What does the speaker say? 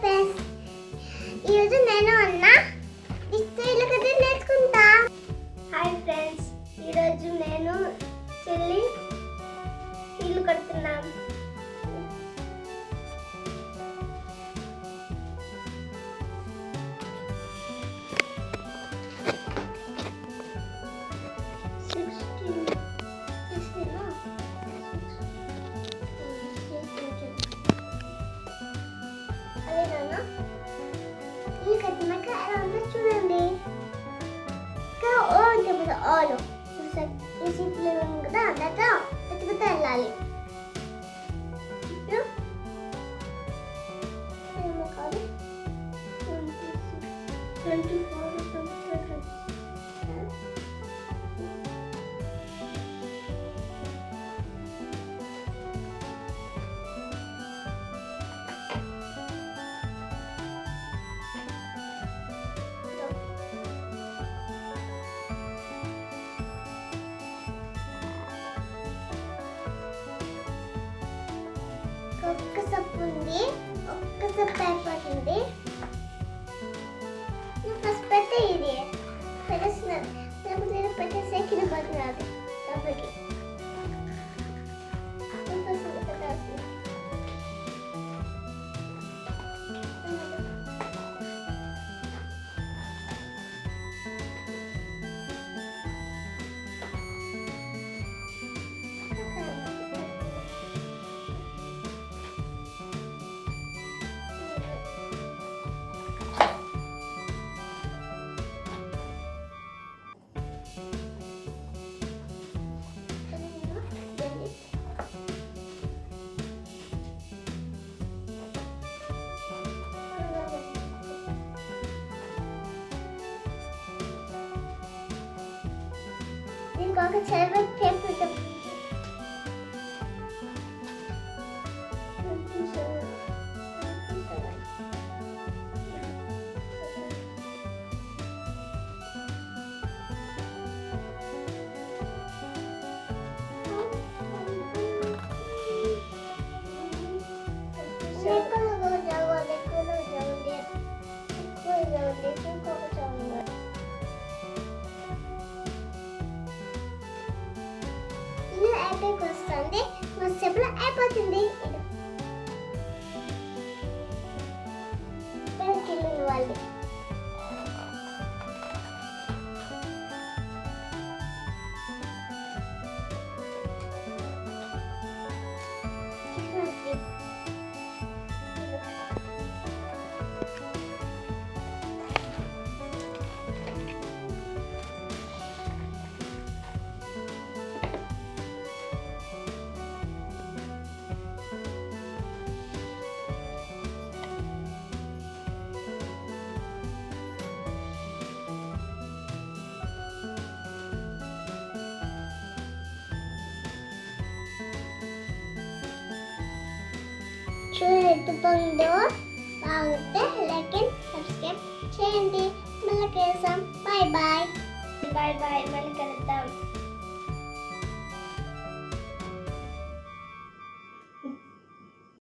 Friends, ఈరోజు నేను అన్న ఇల్లు కట్టే నేర్చుకుంటా. హాయ్ ఫ్రెండ్స్, ఈరోజు నేను చెల్లి ఇల్లు కడుతున్నాం. ఇల్లు కట్టినాక ఎలా ఉందో చూడండి. ఇంకా ఓ అంటే ఆలు ఈ సీట్లు కదా, దాంతో పెట్టుకుంటూ వెళ్ళాలి. ఒక్క సప్పు ఉంది, ఒక్క సప్పు అయిపోతుంది. ఫస్ట్ పెట్టే ఇది పెట్టేస్తున్నారు, లేకపోతే పెట్టేస్తే కింద పడుతున్నారు లోపలికి. ఇంకొక చెరువు టేపు వస్తుంది, సేపులో అయిపోతుంది. వాళ్ళు చూడండి, పొందో బాగుంటే లైక్ అండ్ సబ్స్క్రైబ్ చేయండి. మళ్ళీ కలుద్దాం. Bye bye. Bye bye. మళ్ళీ కలుద్దాం.